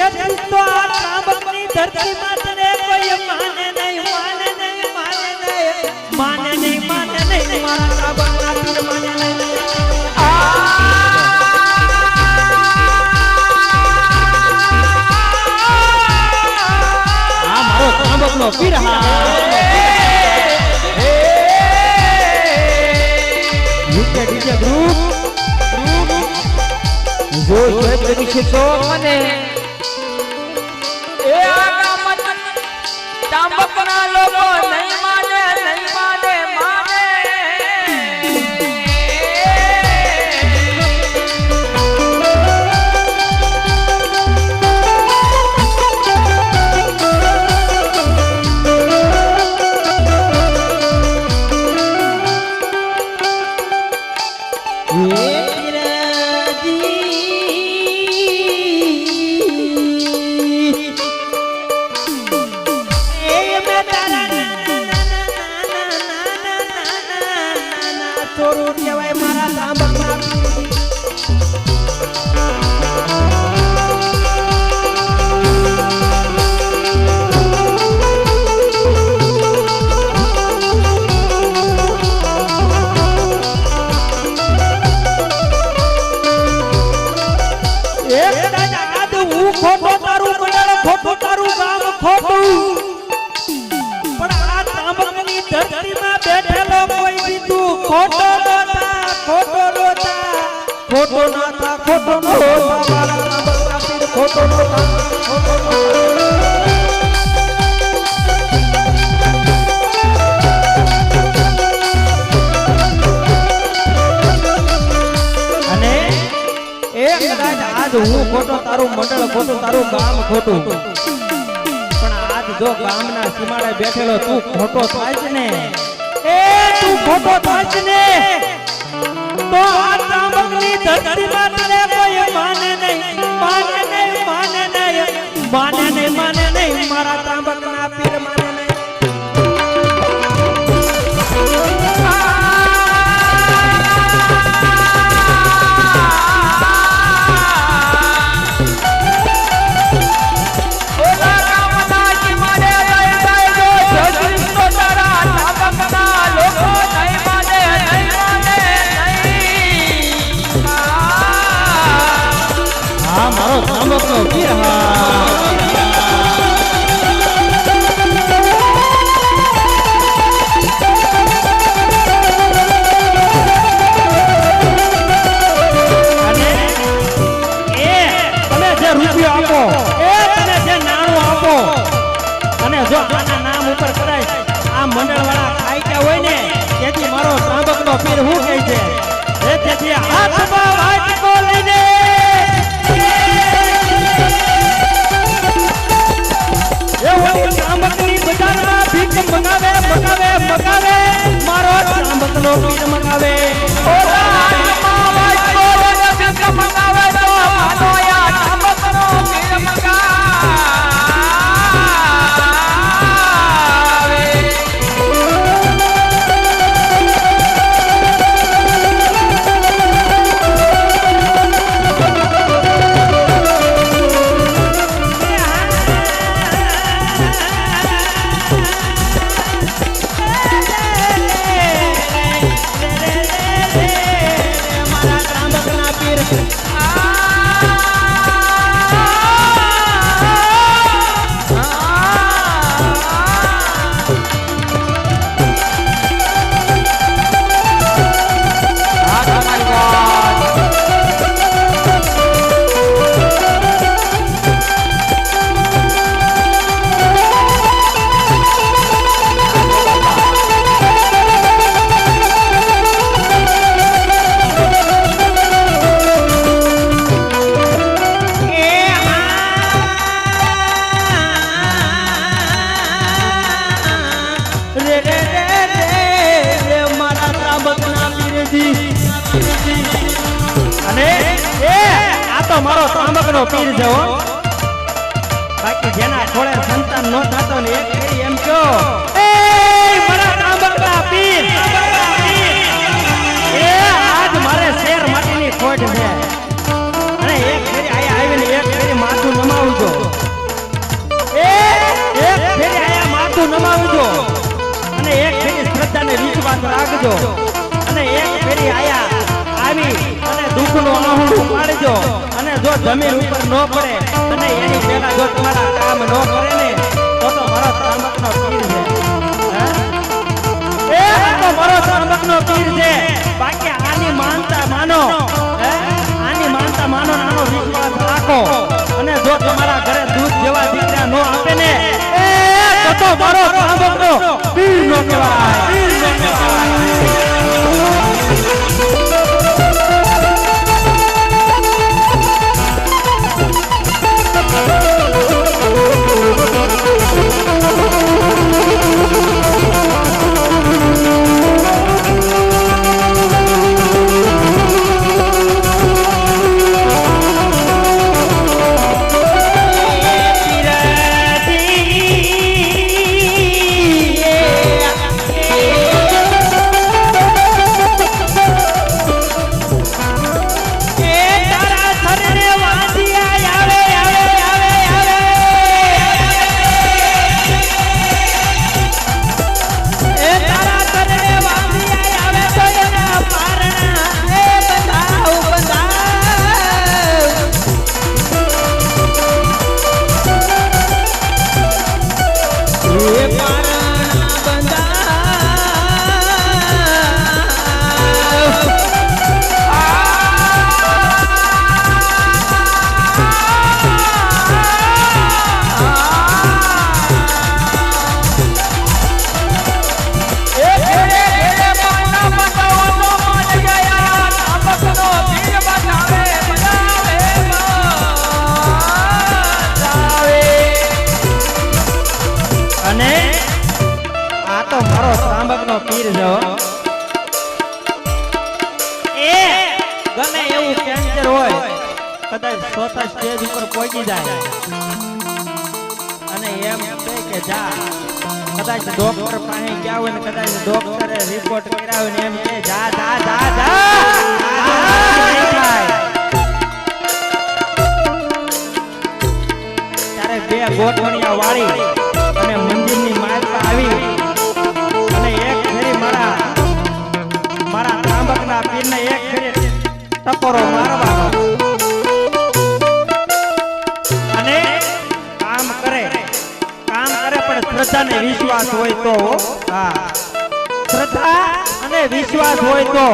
છે તો આ ત્રાંબકની ધરતીમાં તને કોઈ માને નહીં માને નહીં માને નહીં માને નહીં માને નહીં મારા ત્રાંબકના પીર માને નહીં આ મારો ત્રાંબકનો પીર હા ડીજે ગ્રુપ જો જોઈ છે તો મને એ આગામત તાંબકના લોકો નહીં માને નહીં માને માને ખોટો નાતા ખોટો નો ખોટો નો અને એક કદાચ આજ હું ખોટો તારું મંડળ ખોટું તારું ગામ ખોટું પણ આજ જો ગામના સીમાડે બેઠેલો તું ખોટો થાય ને એ તું ખોટો થાય ને તો આ ત્રાંબકની ધરતીમાં તને કોઈ માને નહીં માને નહીં માને નહીં માને નહીં માને નહીં મારા ત્રાંબકના પીર માને નહીં મારો ત્રાંબકનો પીર અને એ તમે જે રૂપિયો આપો એ તમે જે નાણું આપો અને જો આના નામ ઉપર કરાય આ મંડળવાળા ખાઈતા હોય ને તેથી મારો ત્રાંબકનો પીર હું કહે છે તેથી હાથમાં વાટકો લઈને ત્રાંબકની બજારમાં ભીખ મંગાવે મંગાવે મંગાવે મારો ત્રાંબકનો પીર મંગાવે મારો ત્રાંબકનો પીર છે હો બાકી જેના ખોળે સંતાન નો થાતો ને એક ફેરી એમ કહો એ મારા ત્રાંબકના પીર એ આજ મારે શેર માટીની ખોટ છે અને એક ફેરી આયા આવીને એક ફેરી માથું નમાવજો પાડજો અને એક ફેરી આયા આવી અને દુઃખનું આહુડું પાડજો અને જો જમીન ઉપર ન પડે અને એની પહેલા જો તમારા કામ ન કરે ને તો મારો ત્રાંબકનો પીર છે હે એ તો મારો ત્રાંબકનો પીર છે બાકી આની માનતા માનો હે આની માનતા માનો ને આનો વિશ્વાસ રાખો અને જો તમારા ઘરે દૂધ જેવા દીકરા નો આપે ને એ તો મારો ત્રાંબકનો પીર નો કહેવાય પીર નો કહેવાય ત્રાંબકનો પીર જો એ ગમે એવું કેન્સર હોય કદાચ ચોથા સ્ટેજ ઉપર પહોંચી જાય અને એમ કહે કે જા કદાચ ડોક્ટર પાસે ગયા હોય ને કદાચ ડોક્ટરે રિપોર્ટ કર્યા હોય ને એમ કે જા જા જા જા ત્યારે બે ગોઠવણિયા વાળી અને મંદિરની માલકા આવી મારા ત્રાંબકના પીરને એક ફેરે ટકોરો મારવાનો અને કામ કરે પણ શ્રદ્ધા ને વિશ્વાસ હોય તો હા શ્રદ્ધા અને વિશ્વાસ હોય તો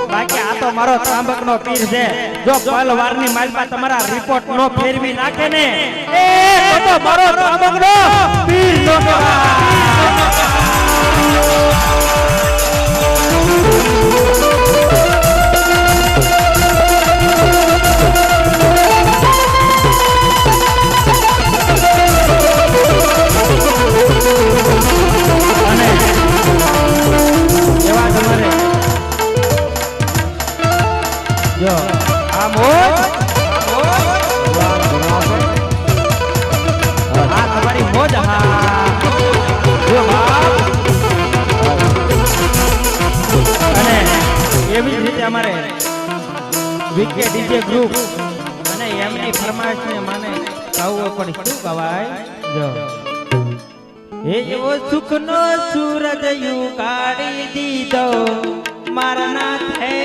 બાકી આ તો મારો ત્રાંબકનો પીર છે જો પલવારની માલપા તમારા રિપોર્ટ નો ફેરવી નાખે ને એ તો મારો ત્રાંબકનો પીર નો જો આ મોજ આ તમારી મોજ હા જો અને એવી જ રીતે અમારે વીકે ડીજે ગ્રુપ અને એમની ફરમાઈશને માને ગાવું પણ શું ગવાય જો એવો સુખનો સૂરજ ઉગાડી દીધો મારા નાથે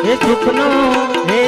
હે સુખનો હે